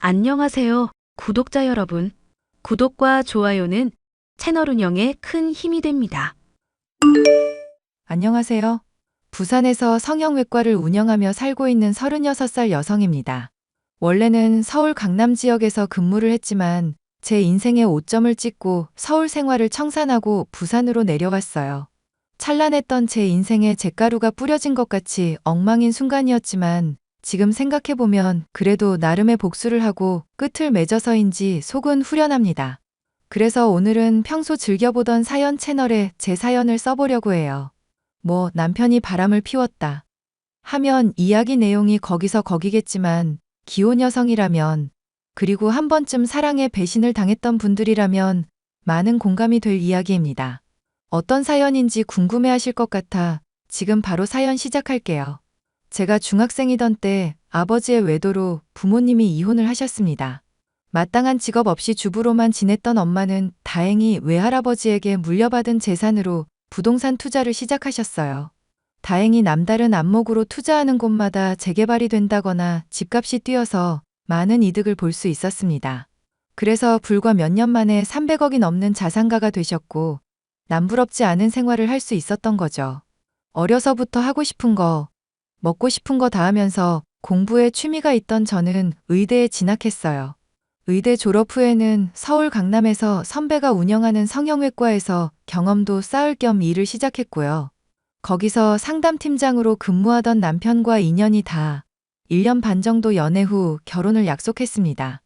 안녕하세요, 구독자 여러분. 구독과 좋아요는 채널 운영에 큰 힘이 됩니다. 안녕하세요. 부산에서 성형외과를 운영하며 살고 있는 36살 여성입니다. 원래는 서울 강남 지역에서 근무를 했지만 제 인생의 오점을 찍고 서울 생활을 청산하고 부산으로 내려왔어요. 찬란했던 제 인생에 잿가루가 뿌려진 것 같이 엉망인 순간이었지만 지금 생각해보면 그래도 나름의 복수를 하고 끝을 맺어서인지 속은 후련합니다. 그래서 오늘은 평소 즐겨보던 사연 채널에 제 사연을 써보려고 해요. 남편이 바람을 피웠다 하면 이야기 내용이 거기서 거기겠지만 기혼 여성이라면 그리고 한 번쯤 사랑에 배신을 당했던 분들이라면 많은 공감이 될 이야기입니다. 어떤 사연인지 궁금해하실 것 같아 지금 바로 사연 시작할게요. 제가 중학생이던 때 아버지의 외도로 부모님이 이혼을 하셨습니다. 마땅한 직업 없이 주부로만 지냈던 엄마는 다행히 외할아버지에게 물려받은 재산으로 부동산 투자를 시작하셨어요. 다행히 남다른 안목으로 투자하는 곳마다 재개발이 된다거나 집값이 뛰어서 많은 이득을 볼 수 있었습니다. 그래서 불과 몇 년 만에 300억이 넘는 자산가가 되셨고 남부럽지 않은 생활을 할 수 있었던 거죠. 어려서부터 하고 싶은 거, 먹고 싶은 거 다 하면서 공부에 취미가 있던 저는 의대에 진학했어요. 의대 졸업 후에는 서울 강남에서 선배가 운영하는 성형외과에서 경험도 쌓을 겸 일을 시작했고요. 거기서 상담팀장으로 근무하던 남편과 인연이 다 1년 반 정도 연애 후 결혼을 약속했습니다.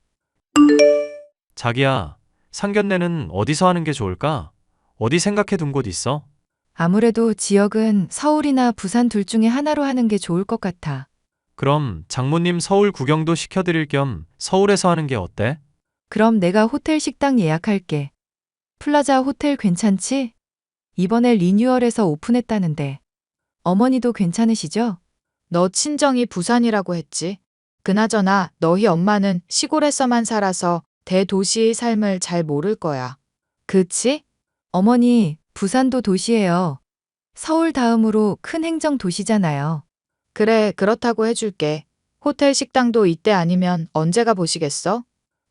자기야, 상견례는 어디서 하는 게 좋을까? 어디 생각해 둔 곳 있어? 아무래도 지역은 서울이나 부산 둘 중에 하나로 하는 게 좋을 것 같아. 그럼 장모님 서울 구경도 시켜드릴 겸 서울에서 하는 게 어때? 그럼 내가 호텔 식당 예약할게. 플라자 호텔 괜찮지? 이번에 리뉴얼해서 오픈했다는데. 어머니도 괜찮으시죠? 너 친정이 부산이라고 했지. 그나저나 너희 엄마는 시골에서만 살아서 대도시의 삶을 잘 모를 거야. 그치? 어머니, 부산도 도시예요. 서울 다음으로 큰 행정 도시잖아요. 그래, 그렇다고 해줄게. 호텔 식당도 이때 아니면 언제가 보시겠어?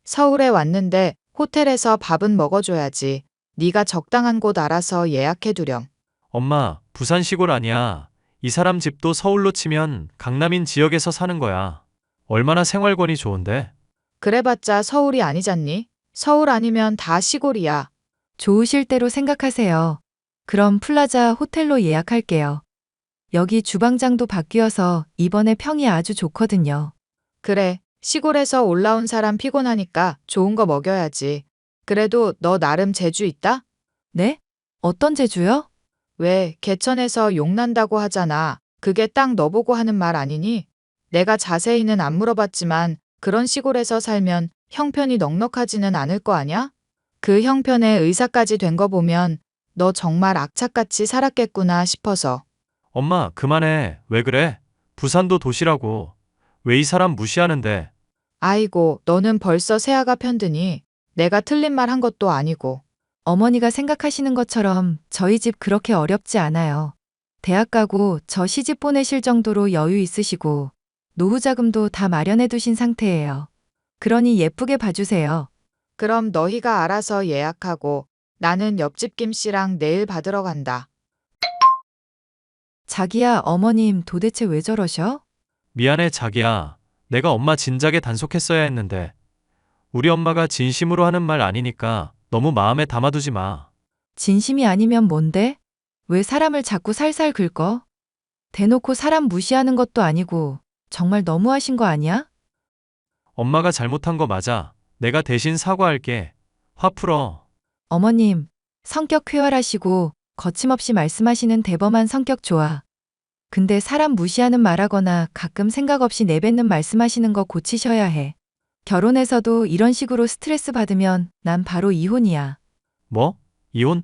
서울에 왔는데 호텔에서 밥은 먹어줘야지. 네가 적당한 곳 알아서 예약해두렴. 엄마, 부산 시골 아니야. 이 사람 집도 서울로 치면 강남인 지역에서 사는 거야. 얼마나 생활권이 좋은데? 그래봤자 서울이 아니잖니? 서울 아니면 다 시골이야. 좋으실 대로 생각하세요. 그럼 플라자 호텔로 예약할게요. 여기 주방장도 바뀌어서 이번에 평이 아주 좋거든요. 그래, 시골에서 올라온 사람 피곤하니까 좋은 거 먹여야지. 그래도 너 나름 재주 있다? 네? 어떤 재주요? 왜, 개천에서 욕 난다고 하잖아. 그게 딱 너보고 하는 말 아니니? 내가 자세히는 안 물어봤지만 그런 시골에서 살면 형편이 넉넉하지는 않을 거 아냐? 그 형편에 의사까지 된 거 보면 너 정말 악착같이 살았겠구나 싶어서. 엄마, 그만해. 왜 그래? 부산도 도시라고. 왜 이 사람 무시하는데? 아이고, 너는 벌써 새아가 편드니? 내가 틀린 말 한 것도 아니고. 어머니가 생각하시는 것처럼 저희 집 그렇게 어렵지 않아요. 대학 가고 저 시집 보내실 정도로 여유 있으시고 노후 자금도 다 마련해 두신 상태예요. 그러니 예쁘게 봐주세요. 그럼 너희가 알아서 예약하고 나는 옆집 김씨랑 내일 받으러 간다. 자기야, 어머님 도대체 왜 저러셔? 미안해, 자기야. 내가 엄마 진작에 단속했어야 했는데. 우리 엄마가 진심으로 하는 말 아니니까 너무 마음에 담아두지 마. 진심이 아니면 뭔데? 왜 사람을 자꾸 살살 긁어? 대놓고 사람 무시하는 것도 아니고 정말 너무하신 거 아니야? 엄마가 잘못한 거 맞아. 내가 대신 사과할게. 화 풀어. 어머님, 성격 쾌활하시고 거침없이 말씀하시는 대범한 성격 좋아. 근데 사람 무시하는 말하거나 가끔 생각 없이 내뱉는 말씀하시는 거 고치셔야 해. 결혼해서도 이런 식으로 스트레스 받으면 난 바로 이혼이야. 뭐? 이혼?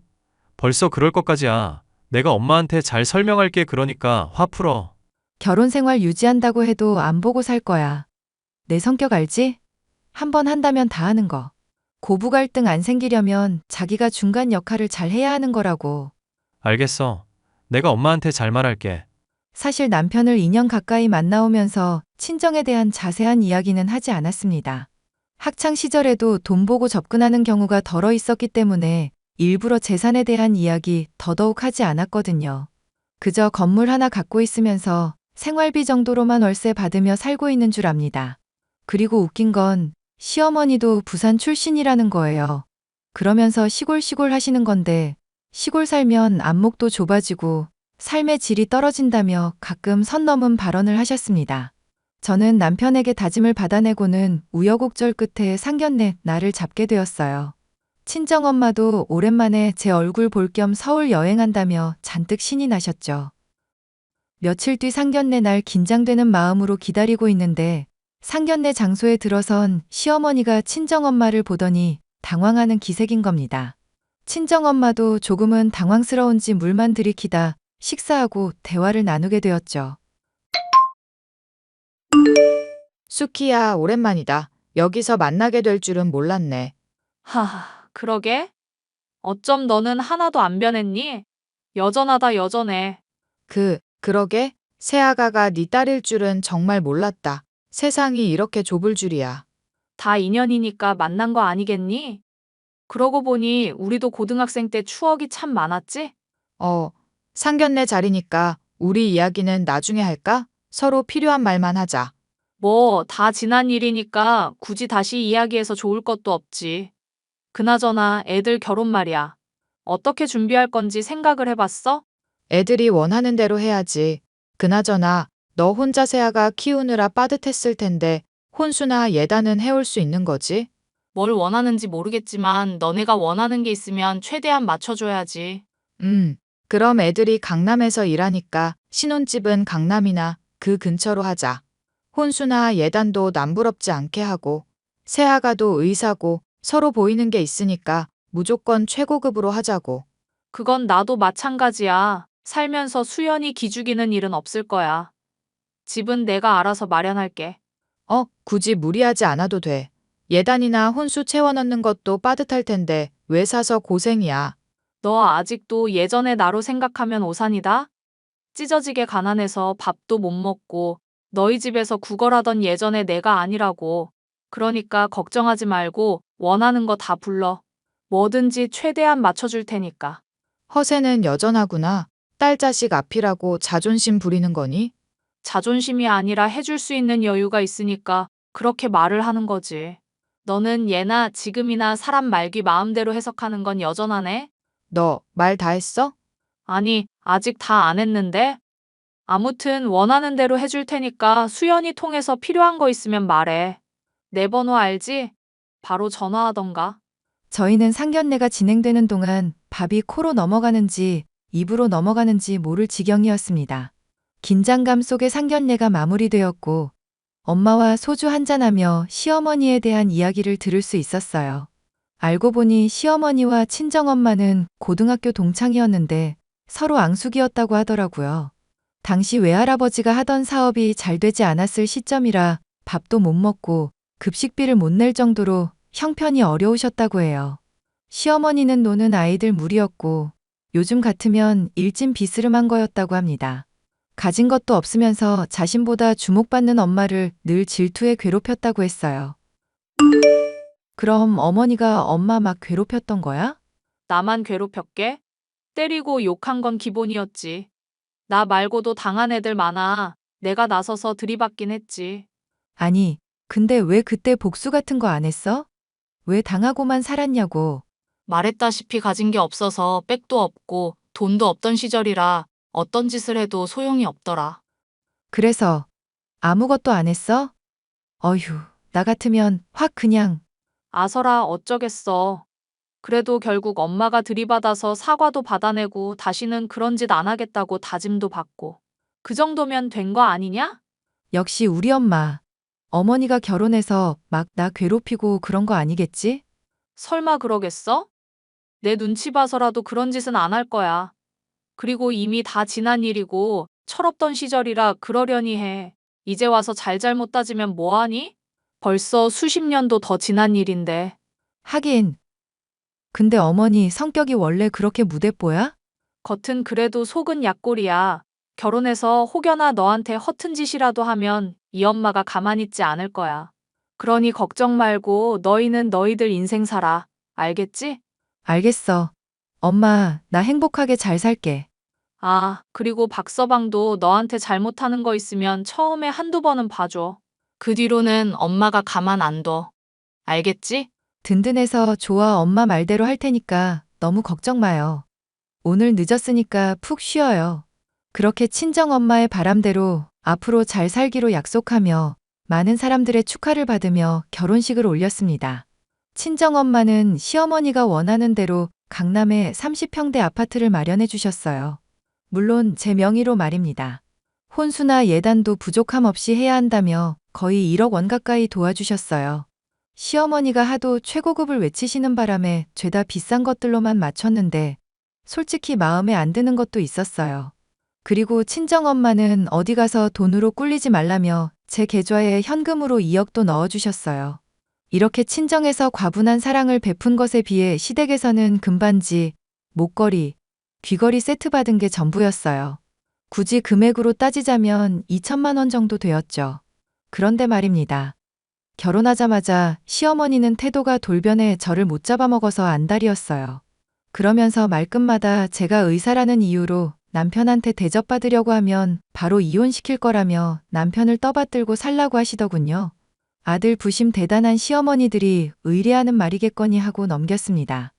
벌써 그럴 것까지야. 내가 엄마한테 잘 설명할게. 그러니까 화 풀어. 결혼 생활 유지한다고 해도 안 보고 살 거야. 내 성격 알지? 한 번 한다면 다 하는 거. 고부 갈등 안 생기려면 자기가 중간 역할을 잘 해야 하는 거라고. 알겠어. 내가 엄마한테 잘 말할게. 사실 남편을 2년 가까이 만나오면서 친정에 대한 자세한 이야기는 하지 않았습니다. 학창 시절에도 돈 보고 접근하는 경우가 덜어 있었기 때문에 일부러 재산에 대한 이야기 더더욱 하지 않았거든요. 그저 건물 하나 갖고 있으면서 생활비 정도로만 월세 받으며 살고 있는 줄 압니다. 그리고 웃긴 건 시어머니도 부산 출신이라는 거예요. 그러면서 시골 하시는 건데 시골 살면 안목도 좁아지고 삶의 질이 떨어진다며 가끔 선 넘은 발언을 하셨습니다. 저는 남편에게 다짐을 받아내고는 우여곡절 끝에 상견례 날을 잡게 되었어요. 친정엄마도 오랜만에 제 얼굴 볼 겸 서울 여행한다며 잔뜩 신이 나셨죠. 며칠 뒤 상견례 날 긴장되는 마음으로 기다리고 있는데 상견례 장소에 들어선 시어머니가 친정엄마를 보더니 당황하는 기색인 겁니다. 친정엄마도 조금은 당황스러운지 물만 들이키다 식사하고 대화를 나누게 되었죠. 수키야, 오랜만이다. 여기서 만나게 될 줄은 몰랐네. 하하, 그러게? 어쩜 너는 하나도 안 변했니? 여전하다, 여전해. 그러게? 새아가가 네 딸일 줄은 정말 몰랐다. 세상이 이렇게 좁을 줄이야. 다 인연이니까 만난 거 아니겠니? 그러고 보니 우리도 고등학생 때 추억이 참 많았지? 상견례 자리니까 우리 이야기는 나중에 할까? 서로 필요한 말만 하자. 뭐, 다 지난 일이니까 굳이 다시 이야기해서 좋을 것도 없지. 그나저나 애들 결혼 말이야. 어떻게 준비할 건지 생각을 해봤어? 애들이 원하는 대로 해야지. 그나저나 너 혼자 새아가 키우느라 빠듯했을 텐데 혼수나 예단은 해올 수 있는 거지? 뭘 원하는지 모르겠지만 너네가 원하는 게 있으면 최대한 맞춰줘야지. 그럼 애들이 강남에서 일하니까 신혼집은 강남이나 그 근처로 하자. 혼수나 예단도 남부럽지 않게 하고 새아가도 의사고 서로 보이는 게 있으니까 무조건 최고급으로 하자고. 그건 나도 마찬가지야. 살면서 수연이 기죽이는 일은 없을 거야. 집은 내가 알아서 마련할게. 굳이 무리하지 않아도 돼. 예단이나 혼수 채워 넣는 것도 빠듯할 텐데 왜 사서 고생이야. 너 아직도 예전의 나로 생각하면 오산이다? 찢어지게 가난해서 밥도 못 먹고 너희 집에서 구걸하던 예전의 내가 아니라고. 그러니까 걱정하지 말고 원하는 거 다 불러. 뭐든지 최대한 맞춰줄 테니까. 허세는 여전하구나. 딸 자식 앞이라고 자존심 부리는 거니? 자존심이 아니라 해줄 수 있는 여유가 있으니까 그렇게 말을 하는 거지. 너는 예나 지금이나 사람 말귀 마음대로 해석하는 건 여전하네? 너 말 다 했어? 아니, 아직 다 안 했는데? 아무튼 원하는 대로 해줄 테니까 수연이 통해서 필요한 거 있으면 말해. 내 번호 알지? 바로 전화하던가. 저희는 상견례가 진행되는 동안 밥이 코로 넘어가는지 입으로 넘어가는지 모를 지경이었습니다. 긴장감 속에 상견례가 마무리되었고 엄마와 소주 한잔하며 시어머니에 대한 이야기를 들을 수 있었어요. 알고 보니 시어머니와 친정엄마는 고등학교 동창이었는데 서로 앙숙이었다고 하더라고요. 당시 외할아버지가 하던 사업이 잘 되지 않았을 시점이라 밥도 못 먹고 급식비를 못 낼 정도로 형편이 어려우셨다고 해요. 시어머니는 노는 아이들 무리였고 요즘 같으면 일진 비스름한 거였다고 합니다. 가진 것도 없으면서 자신보다 주목받는 엄마를 늘 질투에 괴롭혔다고 했어요. 그럼 어머니가 엄마 막 괴롭혔던 거야? 나만 괴롭혔게? 때리고 욕한 건 기본이었지. 나 말고도 당한 애들 많아. 내가 나서서 들이받긴 했지. 아니, 근데 왜 그때 복수 같은 거 안 했어? 왜 당하고만 살았냐고. 말했다시피 가진 게 없어서 백도 없고 돈도 없던 시절이라 어떤 짓을 해도 소용이 없더라. 그래서 아무것도 안 했어? 어휴, 나 같으면 확 그냥. 아서라 어쩌겠어. 그래도 결국 엄마가 들이받아서 사과도 받아내고 다시는 그런 짓 안 하겠다고 다짐도 받고. 그 정도면 된 거 아니냐? 역시 우리 엄마. 어머니가 결혼해서 막 나 괴롭히고 그런 거 아니겠지? 설마 그러겠어? 내 눈치 봐서라도 그런 짓은 안 할 거야. 그리고 이미 다 지난 일이고 철없던 시절이라 그러려니 해. 이제 와서 잘잘못 따지면 뭐하니? 벌써 수십 년도 더 지난 일인데. 하긴. 근데 어머니 성격이 원래 그렇게 무대뽀야? 겉은 그래도 속은 약골이야. 결혼해서 혹여나 너한테 허튼 짓이라도 하면 이 엄마가 가만히 있지 않을 거야. 그러니 걱정 말고 너희는 너희들 인생 살아. 알겠지? 알겠어. 엄마, 나 행복하게 잘 살게. 아, 그리고 박서방도 너한테 잘못하는 거 있으면 처음에 한두 번은 봐줘. 그 뒤로는 엄마가 가만 안 둬. 알겠지? 든든해서 좋아. 엄마 말대로 할 테니까 너무 걱정 마요. 오늘 늦었으니까 푹 쉬어요. 그렇게 친정엄마의 바람대로 앞으로 잘 살기로 약속하며 많은 사람들의 축하를 받으며 결혼식을 올렸습니다. 친정엄마는 시어머니가 원하는 대로 강남에 30평대 아파트를 마련해 주셨어요. 물론 제 명의로 말입니다. 혼수나 예단도 부족함 없이 해야 한다며 거의 1억 원 가까이 도와주셨어요. 시어머니가 하도 최고급을 외치시는 바람에 죄다 비싼 것들로만 맞췄는데 솔직히 마음에 안 드는 것도 있었어요. 그리고 친정엄마는 어디 가서 돈으로 꿀리지 말라며 제 계좌에 현금으로 2억도 넣어주셨어요. 이렇게 친정에서 과분한 사랑을 베푼 것에 비해 시댁에서는 금반지, 목걸이, 귀걸이 세트 받은 게 전부였어요. 굳이 금액으로 따지자면 2천만 원 정도 되었죠. 그런데 말입니다. 결혼하자마자 시어머니는 태도가 돌변해 저를 못 잡아먹어서 안달이었어요. 그러면서 말끝마다 제가 의사라는 이유로 남편한테 대접받으려고 하면 바로 이혼시킬 거라며 남편을 떠받들고 살라고 하시더군요. 아들 부심 대단한 시어머니들이 의뢰하는 말이겠거니 하고 넘겼습니다.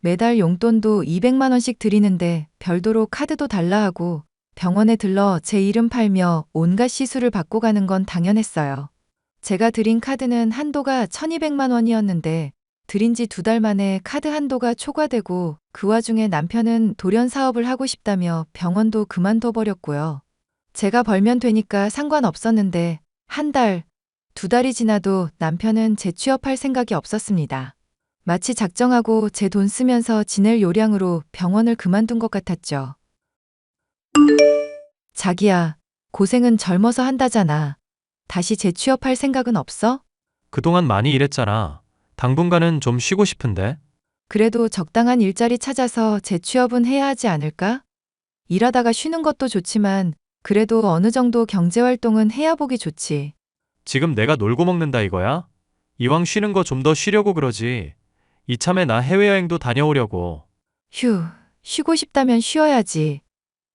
매달 용돈도 200만 원씩 드리는데 별도로 카드도 달라 하고 병원에 들러 제 이름 팔며 온갖 시술을 받고 가는 건 당연했어요. 제가 드린 카드는 한도가 1200만 원이었는데 드린 지 2달 만에 카드 한도가 초과되고 그 와중에 남편은 돌연 사업을 하고 싶다며 병원도 그만둬 버렸고요. 제가 벌면 되니까 상관없었는데 한 달, 2달이 지나도 남편은 재취업할 생각이 없었습니다. 마치 작정하고 제 돈 쓰면서 지낼 요량으로 병원을 그만둔 것 같았죠. 자기야, 고생은 젊어서 한다잖아. 다시 재취업할 생각은 없어? 그동안 많이 일했잖아. 당분간은 좀 쉬고 싶은데. 그래도 적당한 일자리 찾아서 재취업은 해야 하지 않을까? 일하다가 쉬는 것도 좋지만 그래도 어느 정도 경제활동은 해야 보기 좋지. 지금 내가 놀고 먹는다 이거야? 이왕 쉬는 거 좀 더 쉬려고 그러지. 이참에 나 해외여행도 다녀오려고. 휴, 쉬고 싶다면 쉬어야지.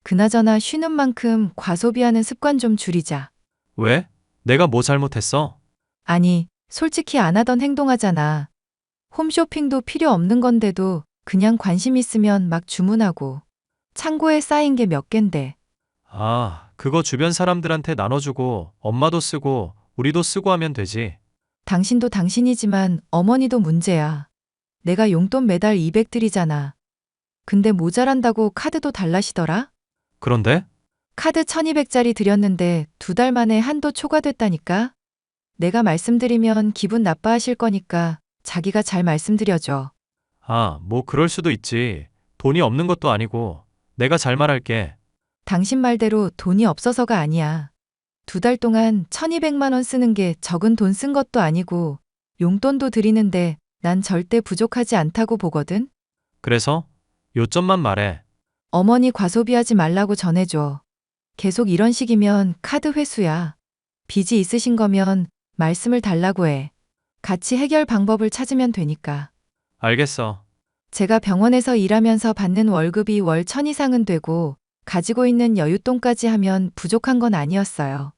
그나저나 쉬는 만큼 과소비하는 습관 좀 줄이자. 왜? 내가 뭐 잘못했어? 아니, 솔직히 안 하던 행동하잖아. 홈쇼핑도 필요 없는 건데도 그냥 관심 있으면 막 주문하고. 창고에 쌓인 게 몇 갠데. 아, 그거 주변 사람들한테 나눠주고 엄마도 쓰고 우리도 쓰고 하면 되지. 당신도 당신이지만 어머니도 문제야. 내가 용돈 매달 200 드리잖아. 근데 모자란다고 카드도 달라시더라? 그런데? 카드 1200짜리 드렸는데 2달 만에 한도 초과됐다니까? 내가 말씀드리면 기분 나빠하실 거니까 자기가 잘 말씀드려줘. 아, 뭐 그럴 수도 있지. 돈이 없는 것도 아니고. 내가 잘 말할게. 당신 말대로 돈이 없어서가 아니야. 2달 동안 1200만 원 쓰는 게 적은 돈 쓴 것도 아니고 용돈도 드리는데 난 절대 부족하지 않다고 보거든? 그래서? 요점만 말해. 어머니 과소비하지 말라고 전해줘. 계속 이런 식이면 카드 회수야. 빚이 있으신 거면 말씀을 달라고 해. 같이 해결 방법을 찾으면 되니까. 알겠어. 제가 병원에서 일하면서 받는 월급이 월 1000 이상은 되고 가지고 있는 여윳돈까지 하면 부족한 건 아니었어요.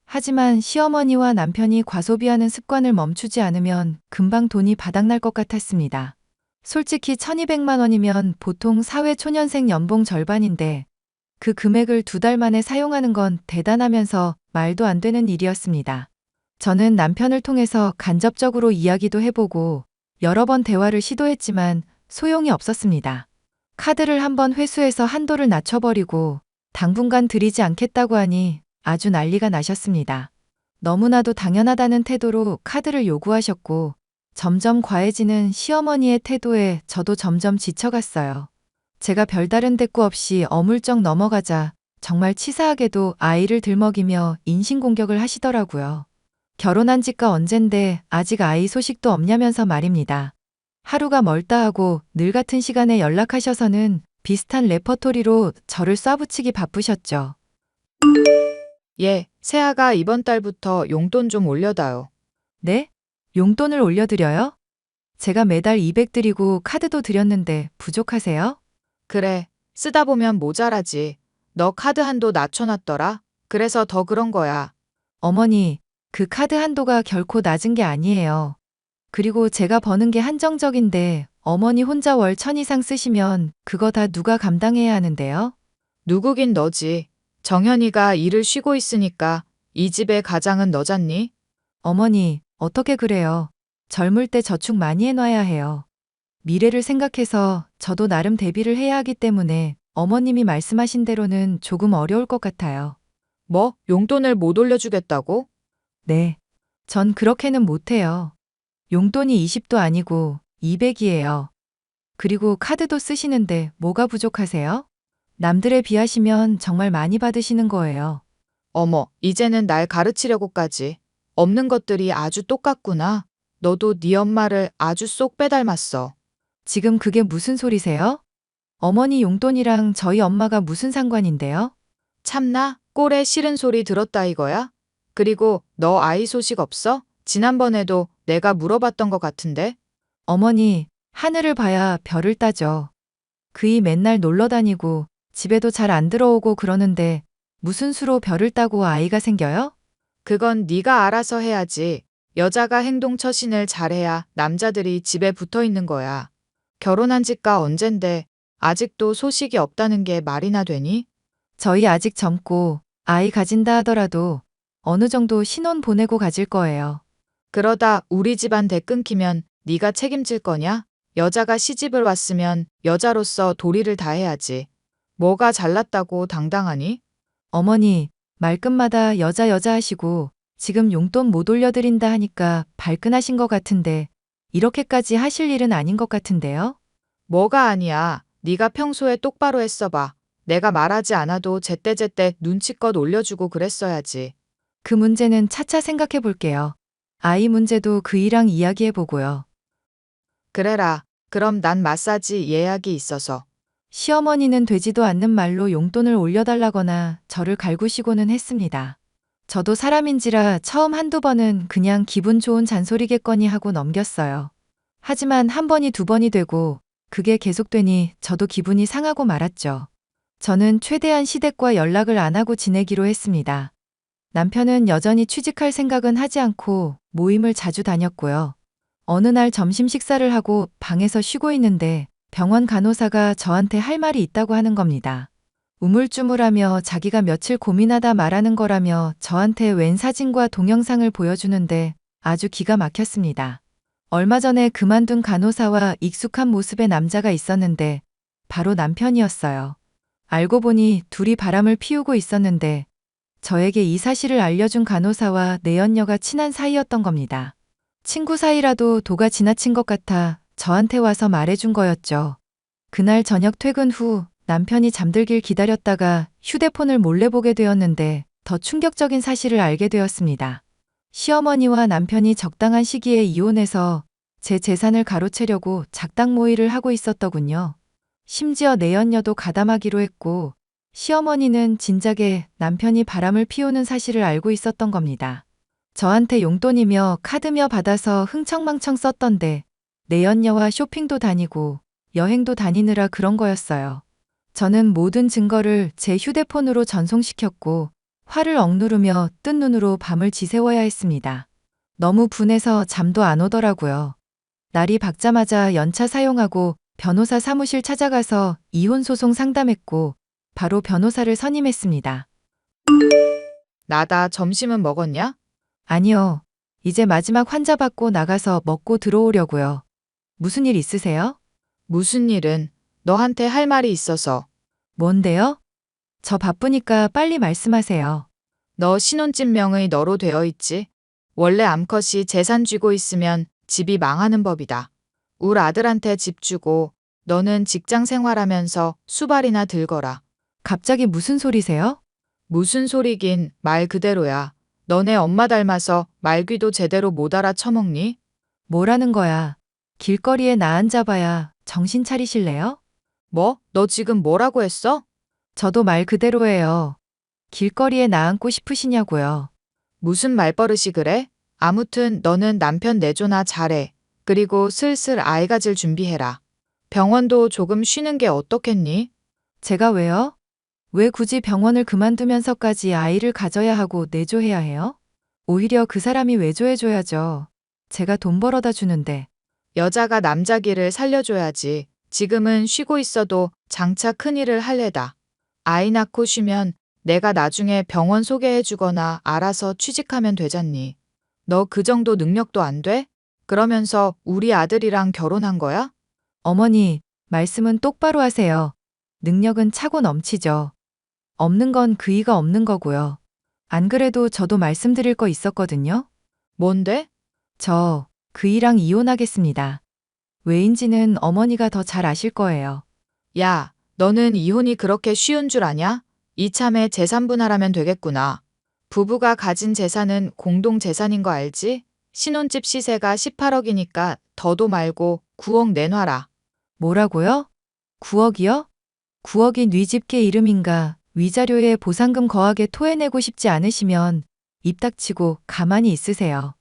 하지만 시어머니와 남편이 과소비하는 습관을 멈추지 않으면 금방 돈이 바닥날 것 같았습니다. 솔직히 1200만 원이면 보통 사회초년생 연봉 절반인데 그 금액을 2달 만에 사용하는 건 대단하면서 말도 안 되는 일이었습니다. 저는 남편을 통해서 간접적으로 이야기도 해보고 여러 번 대화를 시도했지만 소용이 없었습니다. 카드를 한번 회수해서 한도를 낮춰버리고 당분간 드리지 않겠다고 하니 아주 난리가 나셨습니다. 너무나도 당연하다는 태도로 카드를 요구하셨고 점점 과해지는 시어머니의 태도에 저도 점점 지쳐갔어요. 제가 별다른 대꾸 없이 어물쩍 넘어가자 정말 치사하게도 아이를 들먹이며 인신공격을 하시더라고요. 결혼한 지가 언젠데 아직 아이 소식도 없냐면서 말입니다. 하루가 멀다 하고 늘 같은 시간에 연락하셔서는 비슷한 레퍼토리로 저를 쏴붙이기 바쁘셨죠. 예, 새아가 이번 달부터 용돈 좀 올려다요. 네? 용돈을 올려드려요? 제가 매달 200 드리고 카드도 드렸는데 부족하세요? 그래, 쓰다 보면 모자라지. 너 카드 한도 낮춰놨더라. 그래서 더 그런 거야. 어머니, 그 카드 한도가 결코 낮은 게 아니에요. 그리고 제가 버는 게 한정적인데 어머니 혼자 월 1000 이상 쓰시면 그거 다 누가 감당해야 하는데요? 누구긴 너지. 정현이가 일을 쉬고 있으니까 이 집의 가장은 너잖니? 어머니, 어떻게 그래요? 젊을 때 저축 많이 해놔야 해요. 미래를 생각해서 저도 나름 대비를 해야 하기 때문에 어머님이 말씀하신 대로는 조금 어려울 것 같아요. 뭐, 용돈을 못 올려주겠다고? 네. 전 그렇게는 못해요. 용돈이 20도 아니고 200이에요. 그리고 카드도 쓰시는데 뭐가 부족하세요? 남들에 비하시면 정말 많이 받으시는 거예요. 어머, 이제는 날 가르치려고까지. 없는 것들이 아주 똑같구나. 너도 네 엄마를 아주 쏙 빼닮았어. 지금 그게 무슨 소리세요? 어머니 용돈이랑 저희 엄마가 무슨 상관인데요? 참나, 꼴에 싫은 소리 들었다 이거야? 그리고 너 아이 소식 없어? 지난번에도 내가 물어봤던 것 같은데? 어머니, 하늘을 봐야 별을 따죠. 그이 맨날 놀러 다니고 집에도 잘 안 들어오고 그러는데 무슨 수로 별을 따고 아이가 생겨요? 그건 네가 알아서 해야지. 여자가 행동 처신을 잘해야 남자들이 집에 붙어 있는 거야. 결혼한 지가 언젠데 아직도 소식이 없다는 게 말이나 되니? 저희 아직 젊고 아이 가진다 하더라도 어느 정도 신혼 보내고 가질 거예요. 그러다 우리 집안 대 끊기면 네가 책임질 거냐? 여자가 시집을 왔으면 여자로서 도리를 다해야지. 뭐가 잘났다고 당당하니? 어머니, 말끝마다 여자 하시고 지금 용돈 못 올려드린다 하니까 발끈하신 것 같은데 이렇게까지 하실 일은 아닌 것 같은데요? 뭐가 아니야. 네가 평소에 똑바로 했어봐. 내가 말하지 않아도 제때제때 눈치껏 올려주고 그랬어야지. 그 문제는 차차 생각해 볼게요. 아이 문제도 그이랑 이야기해 보고요. 그래라. 그럼 난 마사지 예약이 있어서. 시어머니는 되지도 않는 말로 용돈을 올려달라거나 저를 갈구시고는 했습니다. 저도 사람인지라 처음 한두 번은 그냥 기분 좋은 잔소리겠거니 하고 넘겼어요. 하지만 한 번이 두 번이 되고 그게 계속되니 저도 기분이 상하고 말았죠. 저는 최대한 시댁과 연락을 안 하고 지내기로 했습니다. 남편은 여전히 취직할 생각은 하지 않고 모임을 자주 다녔고요. 어느 날 점심 식사를 하고 방에서 쉬고 있는데 병원 간호사가 저한테 할 말이 있다고 하는 겁니다. 우물쭈물하며 자기가 며칠 고민하다 말하는 거라며 저한테 웬 사진과 동영상을 보여주는데 아주 기가 막혔습니다. 얼마 전에 그만둔 간호사와 익숙한 모습의 남자가 있었는데 바로 남편이었어요. 알고 보니 둘이 바람을 피우고 있었는데 저에게 이 사실을 알려준 간호사와 내연녀가 친한 사이였던 겁니다. 친구 사이라도 도가 지나친 것 같아 저한테 와서 말해준 거였죠. 그날 저녁 퇴근 후 남편이 잠들길 기다렸다가 휴대폰을 몰래 보게 되었는데 더 충격적인 사실을 알게 되었습니다. 시어머니와 남편이 적당한 시기에 이혼해서 제 재산을 가로채려고 작당 모의를 하고 있었더군요. 심지어 내연녀도 가담하기로 했고 시어머니는 진작에 남편이 바람을 피우는 사실을 알고 있었던 겁니다. 저한테 용돈이며 카드며 받아서 흥청망청 썼던데 내연녀와 쇼핑도 다니고 여행도 다니느라 그런 거였어요. 저는 모든 증거를 제 휴대폰으로 전송시켰고 화를 억누르며 뜬 눈으로 밤을 지새워야 했습니다. 너무 분해서 잠도 안 오더라고요. 날이 밝자마자 연차 사용하고 변호사 사무실 찾아가서 이혼 소송 상담했고 바로 변호사를 선임했습니다. 나다 점심은 먹었냐? 아니요. 이제 마지막 환자 받고 나가서 먹고 들어오려고요. 무슨 일 있으세요? 무슨 일은 너한테 할 말이 있어서. 뭔데요? 저 바쁘니까 빨리 말씀하세요. 너 신혼집명의 너로 되어 있지? 원래 암컷이 재산 쥐고 있으면 집이 망하는 법이다. 울 아들한테 집 주고 너는 직장 생활하면서 수발이나 들거라. 갑자기 무슨 소리세요? 무슨 소리긴 말 그대로야. 너네 엄마 닮아서 말귀도 제대로 못 알아쳐먹니? 뭐라는 거야? 길거리에 나 앉아봐야 정신 차리실래요? 뭐? 너 지금 뭐라고 했어? 저도 말 그대로예요. 길거리에 나 앉고 싶으시냐고요. 무슨 말버릇이 그래? 아무튼 너는 남편 내조나 잘해. 그리고 슬슬 아이 가질 준비해라. 병원도 조금 쉬는 게 어떻겠니? 제가 왜요? 왜 굳이 병원을 그만두면서까지 아이를 가져야 하고 내조해야 해요? 오히려 그 사람이 외조해줘야죠. 제가 돈 벌어다 주는데. 여자가 남자 길을 살려줘야지. 지금은 쉬고 있어도 장차 큰일을 할 애다. 아이 낳고 쉬면 내가 나중에 병원 소개해주거나 알아서 취직하면 되잖니. 너 그 정도 능력도 안 돼? 그러면서 우리 아들이랑 결혼한 거야? 어머니, 말씀은 똑바로 하세요. 능력은 차고 넘치죠. 없는 건 그이가 없는 거고요. 안 그래도 저도 말씀드릴 거 있었거든요. 뭔데? 저 그이랑 이혼하겠습니다. 왜인지는 어머니가 더 잘 아실 거예요. 야, 너는 이혼이 그렇게 쉬운 줄 아냐? 이참에 재산 분할하면 되겠구나. 부부가 가진 재산은 공동 재산인 거 알지? 신혼집 시세가 18억이니까 더도 말고 9억 내놔라. 뭐라고요? 9억이요? 9억이 뉘 집게 이름인가 위자료에 보상금 거하게 토해내고 싶지 않으시면 입 닥치고 가만히 있으세요.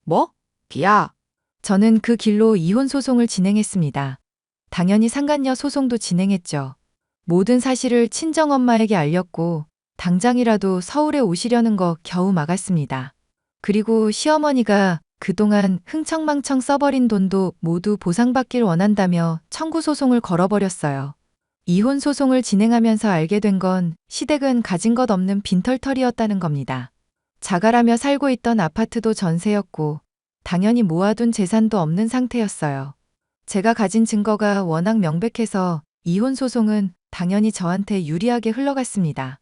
뭐? 비야. 저는 그 길로 이혼 소송을 진행했습니다. 당연히 상간녀 소송도 진행했죠. 모든 사실을 친정엄마에게 알렸고 당장이라도 서울에 오시려는 거 겨우 막았습니다. 그리고 시어머니가 그동안 흥청망청 써버린 돈도 모두 보상받길 원한다며 청구 소송을 걸어버렸어요. 이혼 소송을 진행하면서 알게 된 건 시댁은 가진 것 없는 빈털터리였다는 겁니다. 자갈하며 살고 있던 아파트도 전세였고 당연히 모아둔 재산도 없는 상태였어요. 제가 가진 증거가 워낙 명백해서 이혼 소송은 당연히 저한테 유리하게 흘러갔습니다.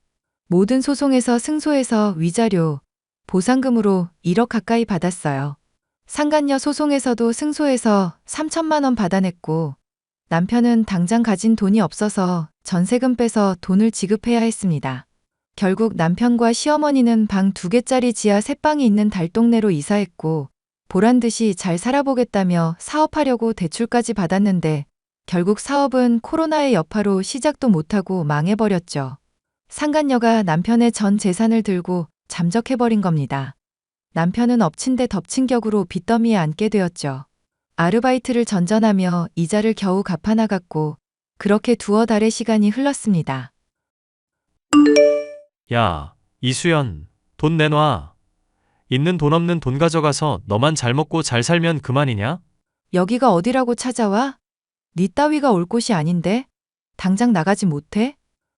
모든 소송에서 승소해서 위자료, 보상금으로 1억 가까이 받았어요. 상간녀 소송에서도 승소해서 3천만 원 받아냈고 남편은 당장 가진 돈이 없어서 전세금 빼서 돈을 지급해야 했습니다. 결국 남편과 시어머니는 방 2개짜리 지하 3방이 있는 달동네로 이사했고 보란듯이 잘 살아보겠다며 사업하려고 대출까지 받았는데 결국 사업은 코로나의 여파로 시작도 못하고 망해버렸죠. 상간녀가 남편의 전 재산을 들고 잠적해버린 겁니다. 남편은 엎친 데 덮친 격으로 빚더미에 앉게 되었죠. 아르바이트를 전전하며 이자를 겨우 갚아나갔고 그렇게 두어 달의 시간이 흘렀습니다. 야, 이수연, 돈 내놔. 있는 돈 없는 돈 가져가서 너만 잘 먹고 잘 살면 그만이냐? 여기가 어디라고 찾아와? 네 따위가 올 곳이 아닌데? 당장 나가지 못해?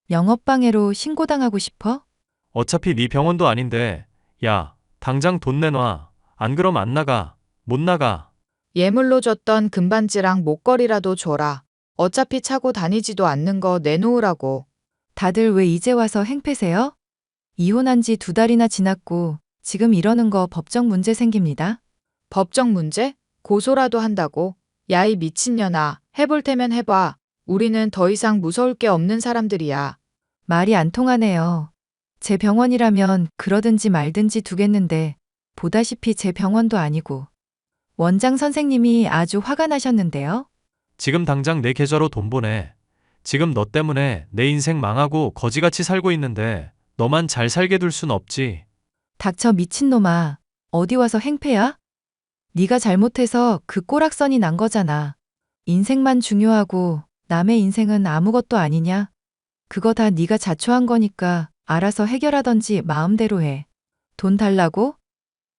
영업방해로 신고당하고 싶어? 어차피 네 병원도 아닌데. 야, 당장 돈 내놔. 안 그럼 안 나가. 못 나가. 예물로 줬던 금반지랑 목걸이라도 줘라. 어차피 차고 다니지도 않는 거 내놓으라고. 다들 왜 이제 와서 행패세요? 이혼한 지 2달이나 지났고 지금 이러는 거 법적 문제 생깁니다. 법적 문제? 고소라도 한다고? 야, 이 미친년아. 해볼 테면 해봐. 우리는 더 이상 무서울 게 없는 사람들이야. 말이 안 통하네요. 제 병원이라면 그러든지 말든지 두겠는데 보다시피 제 병원도 아니고. 원장 선생님이 아주 화가 나셨는데요. 지금 당장 내 계좌로 돈 보내. 지금 너 때문에 내 인생 망하고 거지같이 살고 있는데 너만 잘 살게 둘 순 없지. 닥쳐 미친놈아. 어디 와서 행패야? 네가 잘못해서 그 꼬락선이 난 거잖아. 인생만 중요하고 남의 인생은 아무것도 아니냐? 그거 다 네가 자초한 거니까 알아서 해결하던지 마음대로 해. 돈 달라고?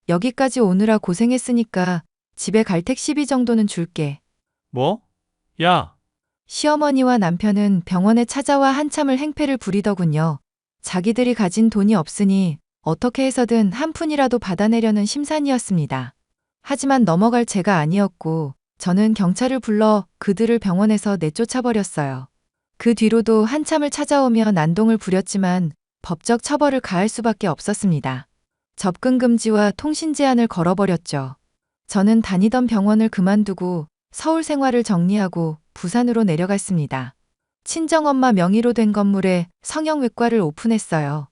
여기까지 오느라 고생했으니까 집에 갈 택시비 정도는 줄게. 뭐? 야, 시어머니와 남편은 병원에 찾아와 한참을 행패를 부리더군요. 자기들이 가진 돈이 없으니 어떻게 해서든 한 푼이라도 받아내려는 심산이었습니다. 하지만 넘어갈 제가 아니었고 저는 경찰을 불러 그들을 병원에서 내쫓아버렸어요. 그 뒤로도 한참을 찾아오며 난동을 부렸지만 법적 처벌을 가할 수밖에 없었습니다. 접근 금지와 통신 제한을 걸어버렸죠. 저는 다니던 병원을 그만두고 서울 생활을 정리하고 부산으로 내려갔습니다. 친정엄마 명의로 된 건물에 성형외과를 오픈했어요.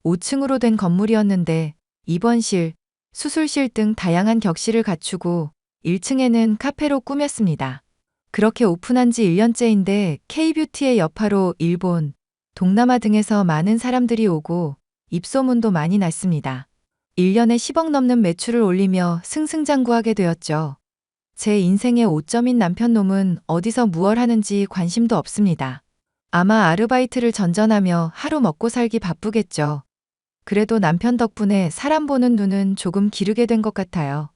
5층으로 된 건물이었는데 입원실, 수술실 등 다양한 격실을 갖추고 1층에는 카페로 꾸몄습니다. 그렇게 오픈한 지 1년째인데 K뷰티의 여파로 일본, 동남아 등에서 많은 사람들이 오고 입소문도 많이 났습니다. 1년에 10억 넘는 매출을 올리며 승승장구하게 되었죠. 제 인생의 오점인 남편 놈은 어디서 무얼 하는지 관심도 없습니다. 아마 아르바이트를 전전하며 하루 먹고 살기 바쁘겠죠. 그래도 남편 덕분에 사람 보는 눈은 조금 기르게 된 것 같아요.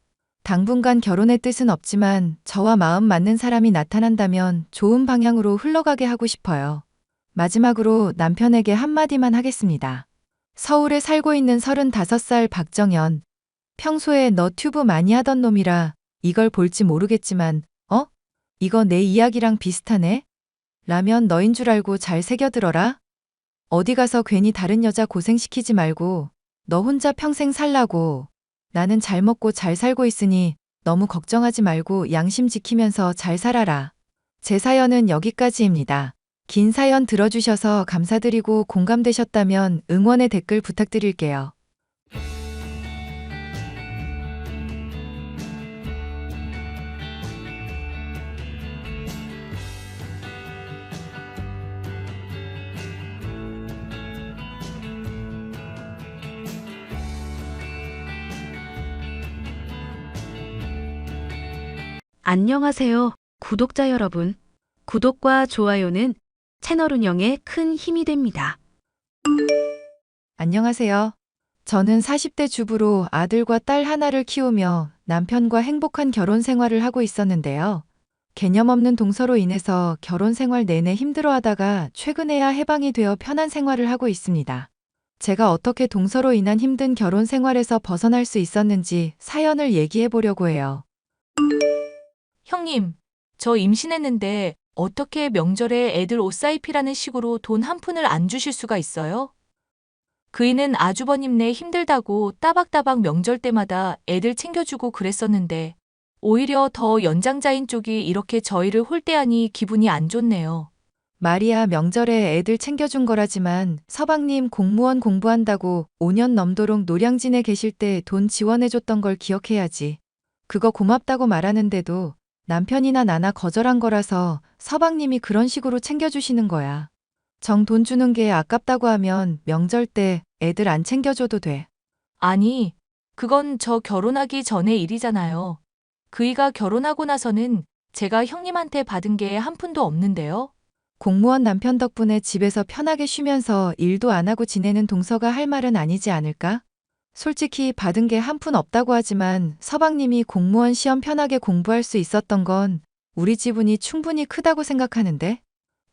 당분간 결혼의 뜻은 없지만 저와 마음 맞는 사람이 나타난다면 좋은 방향으로 흘러가게 하고 싶어요. 마지막으로 남편에게 한마디만 하겠습니다. 서울에 살고 있는 35살 박정현. 평소에 너 튜브 많이 하던 놈이라 이걸 볼지 모르겠지만, 이거 내 이야기랑 비슷하네? 라면 너인 줄 알고 잘 새겨들어라. 어디 가서 괜히 다른 여자 고생시키지 말고 너 혼자 평생 살라고. 나는 잘 먹고 잘 살고 있으니 너무 걱정하지 말고 양심 지키면서 잘 살아라. 제 사연은 여기까지입니다. 긴 사연 들어주셔서 감사드리고 공감되셨다면 응원의 댓글 부탁드릴게요. 안녕하세요, 구독자 여러분. 구독과 좋아요는 채널 운영에 큰 힘이 됩니다. 안녕하세요. 저는 40대 주부로 아들과 딸 하나를 키우며 남편과 행복한 결혼 생활을 하고 있었는데요. 개념 없는 동서로 인해서 결혼 생활 내내 힘들어하다가 최근에야 해방이 되어 편한 생활을 하고 있습니다. 제가 어떻게 동서로 인한 힘든 결혼 생활에서 벗어날 수 있었는지 사연을 얘기해 보려고 해요. 형님, 저 임신했는데 어떻게 명절에 애들 옷 사입히라는 식으로 돈 한 푼을 안 주실 수가 있어요? 그이는 아주버님네 힘들다고 따박따박 명절 때마다 애들 챙겨주고 그랬었는데 오히려 더 연장자인 쪽이 이렇게 저희를 홀대하니 기분이 안 좋네요. 말이야 명절에 애들 챙겨준 거라지만 서방님 공무원 공부한다고 5년 넘도록 노량진에 계실 때 돈 지원해줬던 걸 기억해야지. 그거 고맙다고 말하는데도 남편이나 나나 거절한 거라서 서방님이 그런 식으로 챙겨주시는 거야. 정 돈 주는 게 아깝다고 하면 명절 때 애들 안 챙겨줘도 돼. 아니, 그건 저 결혼하기 전의 일이잖아요. 그이가 결혼하고 나서는 제가 형님한테 받은 게 한 푼도 없는데요. 공무원 남편 덕분에 집에서 편하게 쉬면서 일도 안 하고 지내는 동서가 할 말은 아니지 않을까? 솔직히 받은 게 한 푼 없다고 하지만 서방님이 공무원 시험 편하게 공부할 수 있었던 건 우리 지분이 충분히 크다고 생각하는데?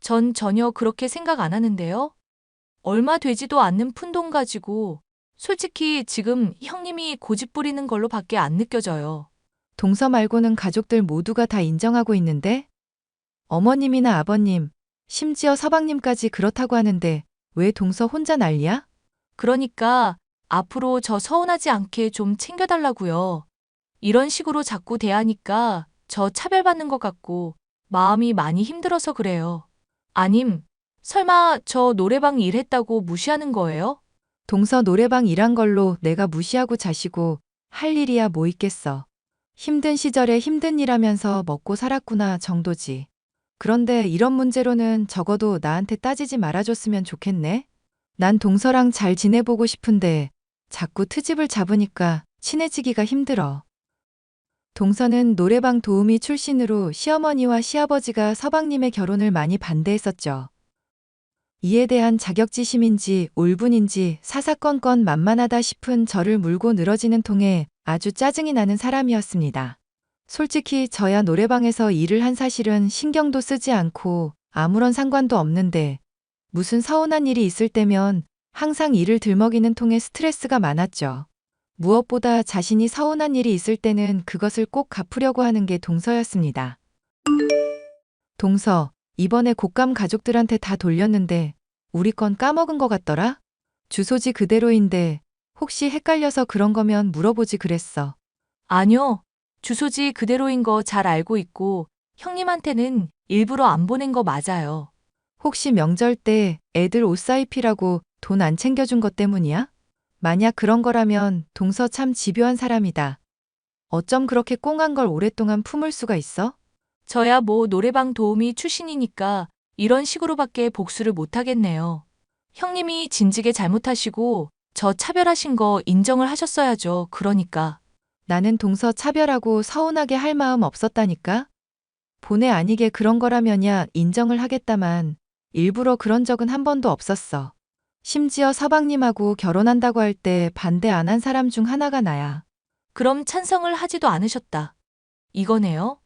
전 전혀 그렇게 생각 안 하는데요. 얼마 되지도 않는 푼돈 가지고 솔직히 지금 형님이 고집 부리는 걸로 밖에 안 느껴져요. 동서 말고는 가족들 모두가 다 인정하고 있는데? 어머님이나 아버님, 심지어 서방님까지 그렇다고 하는데 왜 동서 혼자 난리야? 그러니까 앞으로 저 서운하지 않게 좀 챙겨달라고요. 이런 식으로 자꾸 대하니까 저 차별받는 것 같고 마음이 많이 힘들어서 그래요. 아님, 설마 저 노래방 일했다고 무시하는 거예요? 동서 노래방 일한 걸로 내가 무시하고 자시고 할 일이야 뭐 있겠어. 힘든 시절에 힘든 일 하면서 먹고 살았구나 정도지. 그런데 이런 문제로는 적어도 나한테 따지지 말아줬으면 좋겠네. 난 동서랑 잘 지내보고 싶은데 자꾸 트집을 잡으니까 친해지기가 힘들어. 동서는 노래방 도우미 출신으로 시어머니와 시아버지가 서방님의 결혼을 많이 반대했었죠. 이에 대한 자격지심인지 울분인지 사사건건 만만하다 싶은 저를 물고 늘어지는 통에 아주 짜증이 나는 사람이었습니다. 솔직히 저야 노래방에서 일을 한 사실은 신경도 쓰지 않고 아무런 상관도 없는데 무슨 서운한 일이 있을 때면 항상 일을 들먹이는 통에 스트레스가 많았죠. 무엇보다 자신이 서운한 일이 있을 때는 그것을 꼭 갚으려고 하는 게 동서였습니다. 동서, 이번에 곶감 가족들한테 다 돌렸는데 우리 건 까먹은 것 같더라? 주소지 그대로인데 혹시 헷갈려서 그런 거면 물어보지 그랬어. 아니요. 주소지 그대로인 거 잘 알고 있고 형님한테는 일부러 안 보낸 거 맞아요. 혹시 명절 때 애들 옷 사입히라고 돈 안 챙겨준 것 때문이야? 만약 그런 거라면 동서 참 집요한 사람이다. 어쩜 그렇게 꽁한 걸 오랫동안 품을 수가 있어? 저야 뭐 노래방 도우미 출신이니까 이런 식으로밖에 복수를 못 하겠네요. 형님이 진즉에 잘못하시고 저 차별하신 거 인정을 하셨어야죠. 그러니까. 나는 동서 차별하고 서운하게 할 마음 없었다니까? 본의 아니게 그런 거라면야 인정을 하겠다만 일부러 그런 적은 한 번도 없었어. 심지어 서방님하고 결혼한다고 할 때 반대 안 한 사람 중 하나가 나야. 그럼 찬성을 하지도 않으셨다. 이거네요?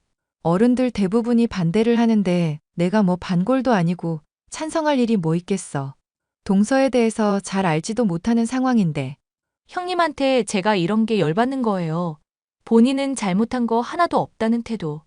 어른들 대부분이 반대를 하는데 내가 뭐 반골도 아니고 찬성할 일이 뭐 있겠어. 동서에 대해서 잘 알지도 못하는 상황인데. 형님한테 제가 이런 게 열받는 거예요. 본인은 잘못한 거 하나도 없다는 태도.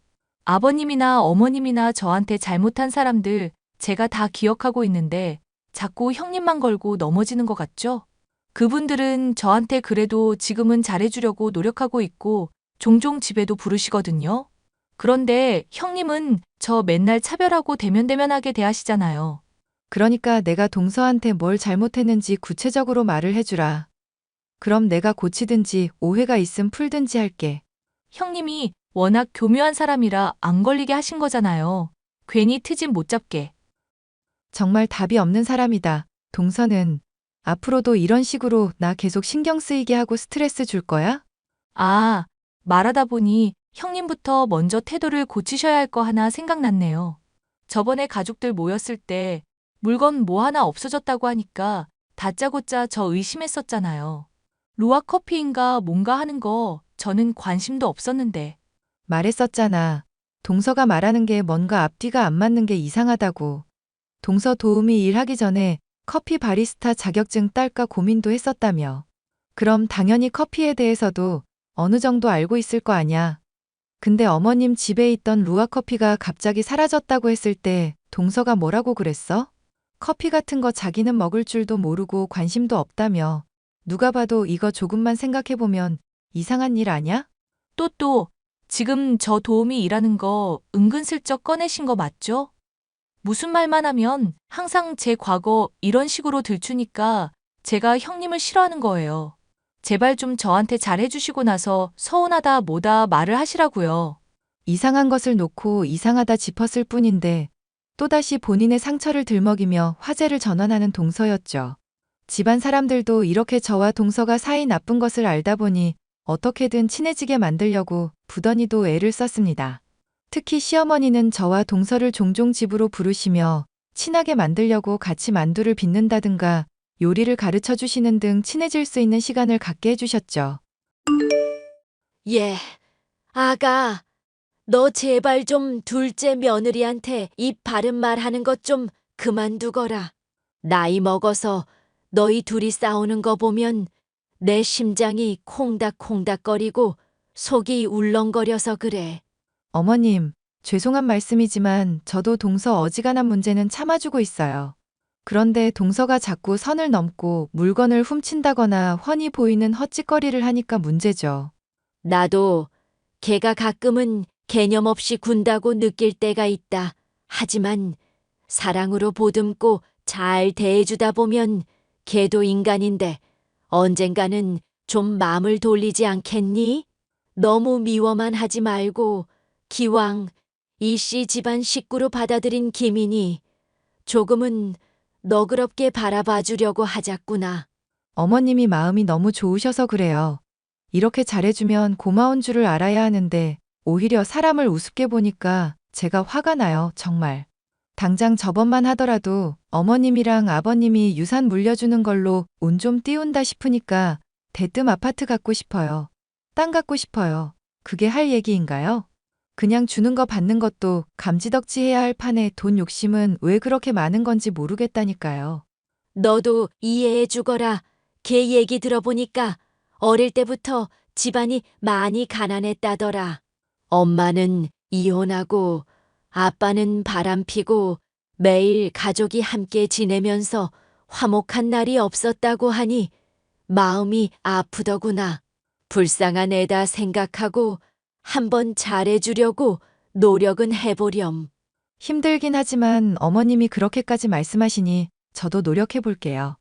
아버님이나 어머님이나 저한테 잘못한 사람들 제가 다 기억하고 있는데 자꾸 형님만 걸고 넘어지는 것 같죠? 그분들은 저한테 그래도 지금은 잘해주려고 노력하고 있고 종종 집에도 부르시거든요. 그런데 형님은 저 맨날 차별하고 대면대면하게 대하시잖아요. 그러니까 내가 동서한테 뭘 잘못했는지 구체적으로 말을 해주라. 그럼 내가 고치든지 오해가 있음 풀든지 할게. 형님이 워낙 교묘한 사람이라 안 걸리게 하신 거잖아요. 괜히 트집 못 잡게. 정말 답이 없는 사람이다. 동서는 앞으로도 이런 식으로 나 계속 신경 쓰이게 하고 스트레스 줄 거야? 아, 말하다 보니 형님부터 먼저 태도를 고치셔야 할 거 하나 생각났네요. 저번에 가족들 모였을 때 물건 뭐 하나 없어졌다고 하니까 다짜고짜 저 의심했었잖아요. 루아 커피인가 뭔가 하는 거 저는 관심도 없었는데. 말했었잖아. 동서가 말하는 게 뭔가 앞뒤가 안 맞는 게 이상하다고. 동서 도우미 일하기 전에 커피 바리스타 자격증 딸까 고민도 했었다며. 그럼 당연히 커피에 대해서도 어느 정도 알고 있을 거 아냐. 근데 어머님 집에 있던 루아 커피가 갑자기 사라졌다고 했을 때 동서가 뭐라고 그랬어? 커피 같은 거 자기는 먹을 줄도 모르고 관심도 없다며. 누가 봐도 이거 조금만 생각해보면 이상한 일 아냐? 또, 지금 저 도우미 일하는 거 은근슬쩍 꺼내신 거 맞죠? 무슨 말만 하면 항상 제 과거 이런 식으로 들추니까 제가 형님을 싫어하는 거예요. 제발 좀 저한테 잘해주시고 나서 서운하다 뭐다 말을 하시라고요. 이상한 것을 놓고 이상하다 짚었을 뿐인데 또다시 본인의 상처를 들먹이며 화제를 전환하는 동서였죠. 집안 사람들도 이렇게 저와 동서가 사이 나쁜 것을 알다 보니 어떻게든 친해지게 만들려고 부더니도 애를 썼습니다. 특히 시어머니는 저와 동서를 종종 집으로 부르시며 친하게 만들려고 같이 만두를 빚는다든가 요리를 가르쳐 주시는 등 친해질 수 있는 시간을 갖게 해주셨죠. 예, 아가, 너 제발 좀 둘째 며느리한테 입 바른 말 하는 것 좀 그만두거라. 나이 먹어서 너희 둘이 싸우는 거 보면 내 심장이 콩닥콩닥거리고 속이 울렁거려서 그래. 어머님, 죄송한 말씀이지만 저도 동서 어지간한 문제는 참아주고 있어요. 그런데 동서가 자꾸 선을 넘고 물건을 훔친다거나 훤히 보이는 헛짓거리를 하니까 문제죠. 나도 걔가 가끔은 개념 없이 군다고 느낄 때가 있다. 하지만 사랑으로 보듬고 잘 대해주다 보면 걔도 인간인데 언젠가는 좀 마음을 돌리지 않겠니? 너무 미워만 하지 말고 기왕 이씨 집안 식구로 받아들인 김인이 조금은 너그럽게 바라봐 주려고 하자꾸나. 어머님이 마음이 너무 좋으셔서 그래요. 이렇게 잘해주면 고마운 줄을 알아야 하는데 오히려 사람을 우습게 보니까 제가 화가 나요, 정말. 당장 저번만 하더라도 어머님이랑 아버님이 유산 물려주는 걸로 운 좀 띄운다 싶으니까 대뜸 아파트 갖고 싶어요. 땅 갖고 싶어요. 그게 할 얘기인가요? 그냥 주는 거 받는 것도 감지덕지 해야 할 판에 돈 욕심은 왜 그렇게 많은 건지 모르겠다니까요. 너도 이해해 주거라. 걔 얘기 들어보니까 어릴 때부터 집안이 많이 가난했다더라. 엄마는 이혼하고 아빠는 바람피고 매일 가족이 함께 지내면서 화목한 날이 없었다고 하니 마음이 아프더구나. 불쌍한 애다 생각하고 한번 잘해주려고 노력은 해보렴. 힘들긴 하지만 어머님이 그렇게까지 말씀하시니 저도 노력해 볼게요.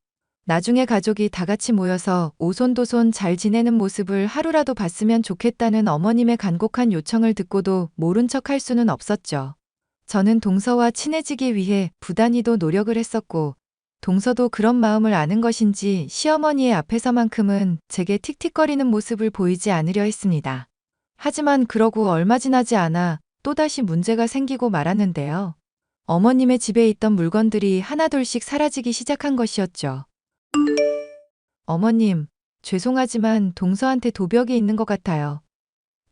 나중에 가족이 다 같이 모여서 오손도손 잘 지내는 모습을 하루라도 봤으면 좋겠다는 어머님의 간곡한 요청을 듣고도 모른 척 할 수는 없었죠. 저는 동서와 친해지기 위해 부단히도 노력을 했었고 동서도 그런 마음을 아는 것인지 시어머니의 앞에서만큼은 제게 틱틱거리는 모습을 보이지 않으려 했습니다. 하지만 그러고 얼마 지나지 않아 또다시 문제가 생기고 말았는데요. 어머님의 집에 있던 물건들이 하나둘씩 사라지기 시작한 것이었죠. 어머님, 죄송하지만 동서한테 도벽이 있는 것 같아요.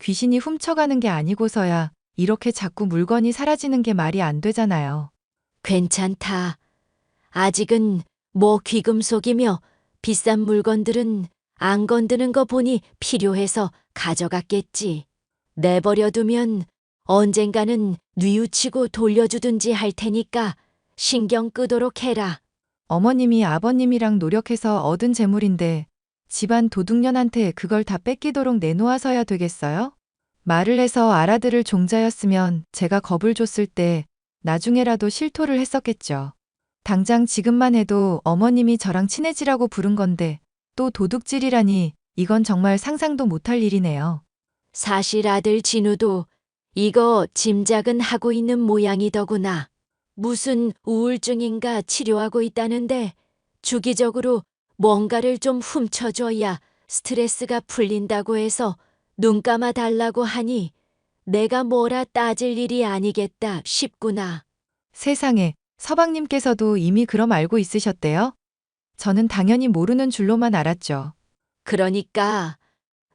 귀신이 훔쳐가는 게 아니고서야 이렇게 자꾸 물건이 사라지는 게 말이 안 되잖아요. 괜찮다. 아직은 뭐 귀금속이며 비싼 물건들은 안 건드는 거 보니 필요해서 가져갔겠지. 내버려두면 언젠가는 뉘우치고 돌려주든지 할 테니까 신경 끄도록 해라. 어머님이 아버님이랑 노력해서 얻은 재물인데 집안 도둑년한테 그걸 다 뺏기도록 내놓아서야 되겠어요? 말을 해서 알아들을 종자였으면 제가 겁을 줬을 때 나중에라도 실토를 했었겠죠. 당장 지금만 해도 어머님이 저랑 친해지라고 부른 건데 또 도둑질이라니 이건 정말 상상도 못할 일이네요. 사실 아들 진우도 이거 짐작은 하고 있는 모양이더구나. 무슨 우울증인가 치료하고 있다는데 주기적으로 뭔가를 좀 훔쳐줘야 스트레스가 풀린다고 해서 눈 감아 달라고 하니 내가 뭐라 따질 일이 아니겠다 싶구나. 세상에, 서방님께서도 이미 그럼 알고 있으셨대요? 저는 당연히 모르는 줄로만 알았죠. 그러니까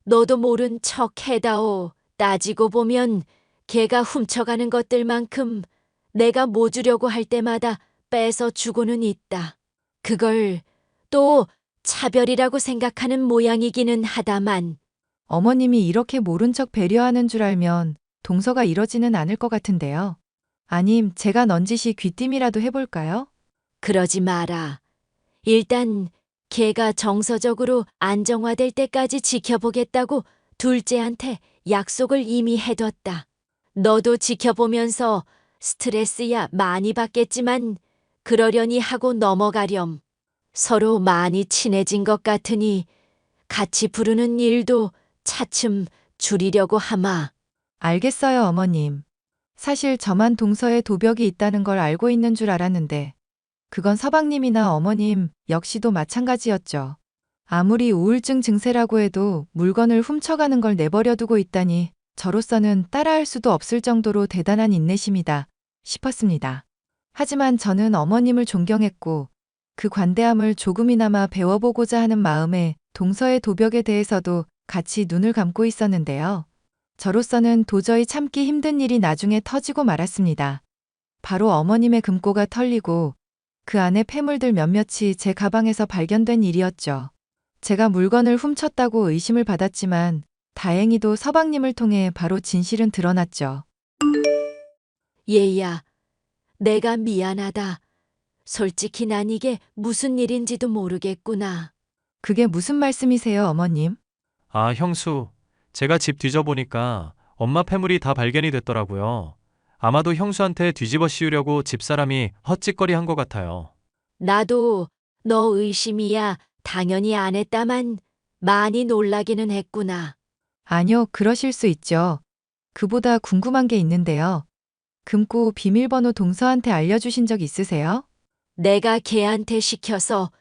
너도 모른 척 해다오. 따지고 보면 걔가 훔쳐가는 것들만큼 내가 뭐 주려고 할 때마다 뺏어 주고는 있다. 그걸 또 차별이라고 생각하는 모양이기는 하다만 어머님이 이렇게 모른 척 배려하는 줄 알면 동서가 이러지는 않을 것 같은데요. 아님 제가 넌지시 귀띔이라도 해볼까요? 그러지 마라. 일단 걔가 정서적으로 안정화될 때까지 지켜보겠다고 둘째한테 약속을 이미 해뒀다. 너도 지켜보면서 스트레스야 많이 받겠지만 그러려니 하고 넘어가렴. 서로 많이 친해진 것 같으니 같이 부르는 일도 차츰 줄이려고 하마. 알겠어요, 어머님. 사실 저만 동서에 도벽이 있다는 걸 알고 있는 줄 알았는데 그건 서방님이나 어머님 역시도 마찬가지였죠. 아무리 우울증 증세라고 해도 물건을 훔쳐가는 걸 내버려두고 있다니 저로서는 따라할 수도 없을 정도로 대단한 인내심이다 싶었습니다. 하지만 저는 어머님을 존경했고 그 관대함을 조금이나마 배워보고자 하는 마음에 동서의 도벽에 대해서도 같이 눈을 감고 있었는데요. 저로서는 도저히 참기 힘든 일이 나중에 터지고 말았습니다. 바로 어머님의 금고가 털리고 그 안에 폐물들 몇몇이 제 가방에서 발견된 일이었죠. 제가 물건을 훔쳤다고 의심을 받았지만 다행히도 서방님을 통해 바로 진실은 드러났죠. 얘야, 내가 미안하다. 솔직히 난 이게 무슨 일인지도 모르겠구나. 그게 무슨 말씀이세요, 어머님? 아, 형수. 제가 집 뒤져보니까 엄마 폐물이 다 발견이 됐더라고요. 아마도 형수한테 뒤집어 씌우려고 집사람이 헛짓거리 한 것 같아요. 나도 너 의심이야 당연히 안 했다만 많이 놀라기는 했구나. 아니요, 그러실 수 있죠. 그보다 궁금한 게 있는데요. 금고 비밀번호 동서한테 알려주신 적 있으세요? 내가 걔한테 시켜서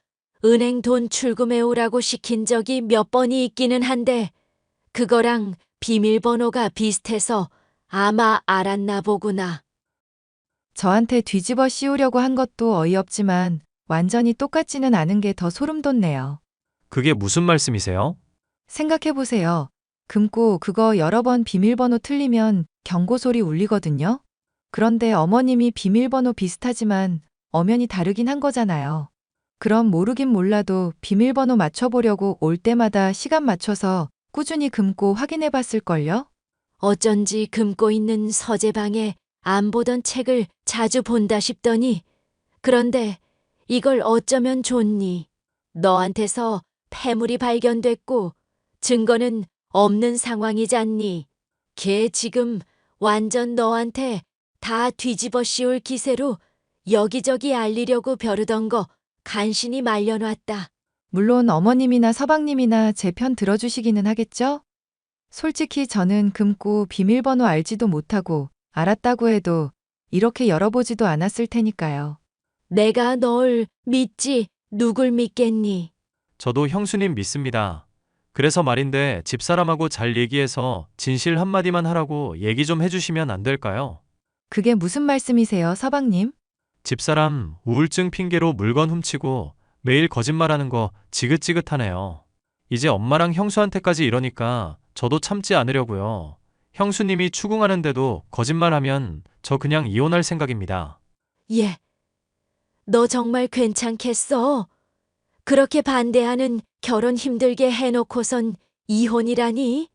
은행 돈 출금해 오라고 시킨 적이 몇 번이 있기는 한데 그거랑 비밀번호가 비슷해서 아마 알았나 보구나. 저한테 뒤집어 씌우려고 한 것도 어이없지만 완전히 똑같지는 않은 게 더 소름 돋네요. 그게 무슨 말씀이세요? 생각해보세요. 금고 그거 여러 번 비밀번호 틀리면 경고소리 울리거든요. 그런데 어머님이 비밀번호 비슷하지만 엄연히 다르긴 한 거잖아요. 그럼 모르긴 몰라도 비밀번호 맞춰보려고 올 때마다 시간 맞춰서 꾸준히 금고 확인해 봤을걸요? 어쩐지 금고 있는 서재방에 안 보던 책을 자주 본다 싶더니 그런데 이걸 어쩌면 좋니? 너한테서 폐물이 발견됐고 증거는 없는 상황이잖니. 걔 지금 완전 너한테 다 뒤집어 씌울 기세로 여기저기 알리려고 벼르던 거 간신히 말려놨다. 물론 어머님이나 서방님이나 제 편 들어주시기는 하겠죠? 솔직히 저는 금고 비밀번호 알지도 못하고 알았다고 해도 이렇게 열어보지도 않았을 테니까요. 내가 널 믿지 누굴 믿겠니? 저도 형수님 믿습니다. 그래서 말인데 집사람하고 잘 얘기해서 진실 한마디만 하라고 얘기 좀 해주시면 안 될까요? 그게 무슨 말씀이세요, 서방님? 집사람 우울증 핑계로 물건 훔치고 매일 거짓말하는 거 지긋지긋하네요. 이제 엄마랑 형수한테까지 이러니까 저도 참지 않으려고요. 형수님이 추궁하는데도 거짓말하면 저 그냥 이혼할 생각입니다. 얘, 너 정말 괜찮겠어? 그렇게 반대하는 결혼 힘들게 해놓고선 이혼이라니?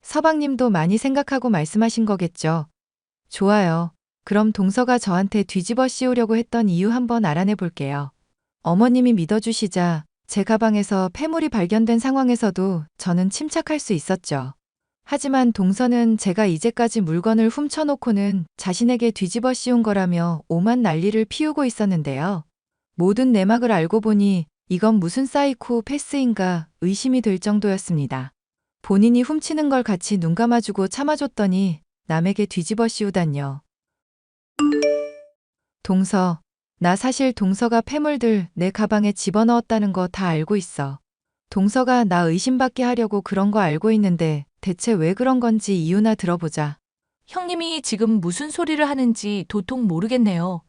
서방님도 많이 생각하고 말씀하신 거겠죠. 좋아요. 그럼 동서가 저한테 뒤집어 씌우려고 했던 이유 한번 알아내 볼게요. 어머님이 믿어주시자 제 가방에서 폐물이 발견된 상황에서도 저는 침착할 수 있었죠. 하지만 동서는 제가 이제까지 물건을 훔쳐놓고는 자신에게 뒤집어 씌운 거라며 오만 난리를 피우고 있었는데요. 모든 내막을 알고 보니 이건 무슨 사이코 패스인가 의심이 들 정도였습니다. 본인이 훔치는 걸 같이 눈 감아주고 참아줬더니 남에게 뒤집어 씌우다뇨. 동서, 나 사실 동서가 폐물들 내 가방에 집어넣었다는 거 다 알고 있어. 동서가 나 의심받게 하려고 그런 거 알고 있는데 대체 왜 그런 건지 이유나 들어보자. 형님이 지금 무슨 소리를 하는지 도통 모르겠네요.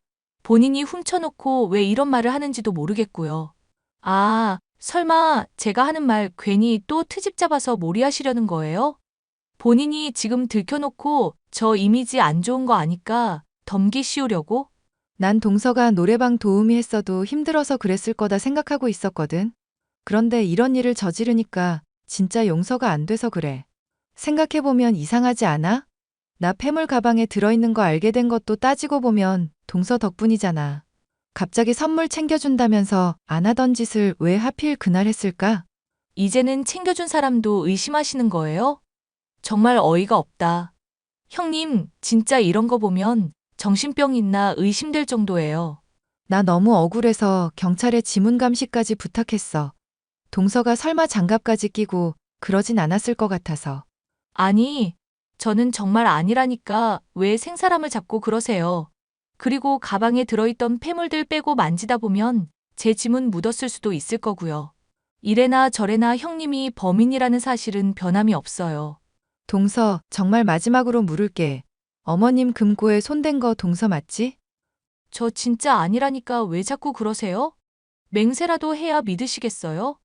본인이 훔쳐놓고 왜 이런 말을 하는지도 모르겠고요. 아, 설마 제가 하는 말 괜히 또 트집 잡아서 몰이하시려는 거예요? 본인이 지금 들켜놓고 저 이미지 안 좋은 거 아니까 덤기 씌우려고? 난 동서가 노래방 도우미 했어도 힘들어서 그랬을 거다 생각하고 있었거든. 그런데 이런 일을 저지르니까 진짜 용서가 안 돼서 그래. 생각해보면 이상하지 않아? 나 폐물 가방에 들어있는 거 알게 된 것도 따지고 보면 동서 덕분이잖아. 갑자기 선물 챙겨준다면서 안 하던 짓을 왜 하필 그날 했을까? 이제는 챙겨준 사람도 의심하시는 거예요? 정말 어이가 없다. 형님, 진짜 이런 거 보면 정신병 있나 의심될 정도예요. 나 너무 억울해서 경찰에 지문 감시까지 부탁했어. 동서가 설마 장갑까지 끼고 그러진 않았을 것 같아서. 아니, 저는 정말 아니라니까 왜 생사람을 잡고 그러세요. 그리고 가방에 들어있던 폐물들 빼고 만지다 보면 제 지문 묻었을 수도 있을 거고요. 이래나 저래나 형님이 범인이라는 사실은 변함이 없어요. 동서, 정말 마지막으로 물을게. 어머님 금고에 손댄 거 동서 맞지? 저 진짜 아니라니까 왜 자꾸 그러세요? 맹세라도 해야 믿으시겠어요?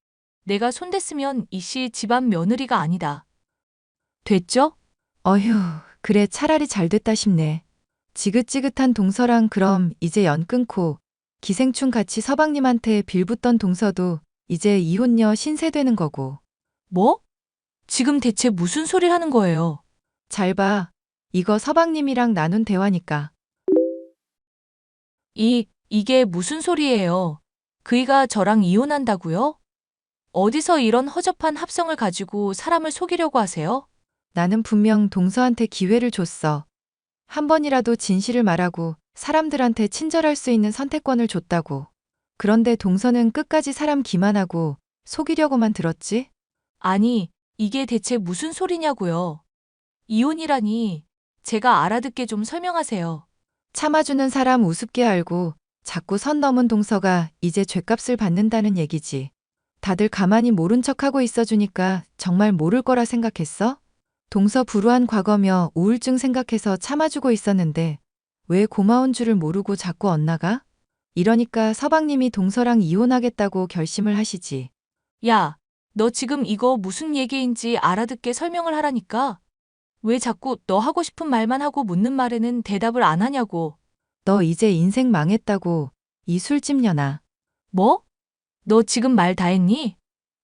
내가 손댔으면 이씨 집안 며느리가 아니다. 됐죠? 어휴, 그래 차라리 잘 됐다 싶네. 지긋지긋한 동서랑 그럼 이제 연 끊고 기생충 같이 서방님한테 빌붙던 동서도 이제 이혼녀 신세 되는 거고. 뭐? 지금 대체 무슨 소리를 하는 거예요? 잘 봐. 이거 서방님이랑 나눈 대화니까. 이게 무슨 소리예요? 그이가 저랑 이혼한다고요? 어디서 이런 허접한 합성을 가지고 사람을 속이려고 하세요? 나는 분명 동서한테 기회를 줬어. 한 번이라도 진실을 말하고 사람들한테 친절할 수 있는 선택권을 줬다고. 그런데 동서는 끝까지 사람 기만하고 속이려고만 들었지? 아니, 이게 대체 무슨 소리냐고요? 이혼이라니, 제가 알아듣게 좀 설명하세요. 참아주는 사람 우습게 알고 자꾸 선 넘은 동서가 이제 죗값을 받는다는 얘기지. 다들 가만히 모른 척하고 있어주니까 정말 모를 거라 생각했어? 동서 불우한 과거며 우울증 생각해서 참아주고 있었는데 왜 고마운 줄을 모르고 자꾸 엇나가? 이러니까 서방님이 동서랑 이혼하겠다고 결심을 하시지. 야, 너 지금 이거 무슨 얘기인지 알아듣게 설명을 하라니까? 왜 자꾸 너 하고 싶은 말만 하고 묻는 말에는 대답을 안 하냐고. 너 이제 인생 망했다고, 이 술집년아. 뭐? 너 지금 말 다 했니?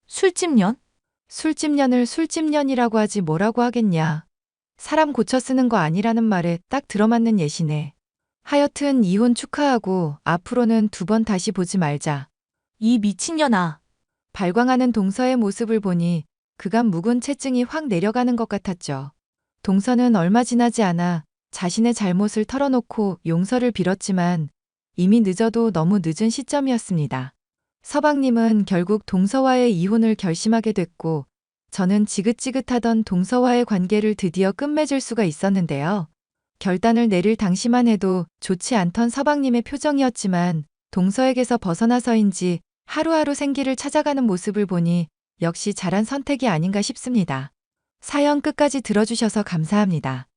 술집년? 술집년을 술집년이라고 하지 뭐라고 하겠냐. 사람 고쳐 쓰는 거 아니라는 말에 딱 들어맞는 예시네. 하여튼 이혼 축하하고 앞으로는 두 번 다시 보지 말자. 이 미친년아. 발광하는 동서의 모습을 보니 그간 묵은 채증이 확 내려가는 것 같았죠. 동서는 얼마 지나지 않아 자신의 잘못을 털어놓고 용서를 빌었지만 이미 늦어도 너무 늦은 시점이었습니다. 서방님은 결국 동서와의 이혼을 결심하게 됐고 저는 지긋지긋하던 동서와의 관계를 드디어 끝맺을 수가 있었는데요. 결단을 내릴 당시만 해도 좋지 않던 서방님의 표정이었지만 동서에게서 벗어나서인지 하루하루 생기를 찾아가는 모습을 보니 역시 잘한 선택이 아닌가 싶습니다. 사연 끝까지 들어주셔서 감사합니다.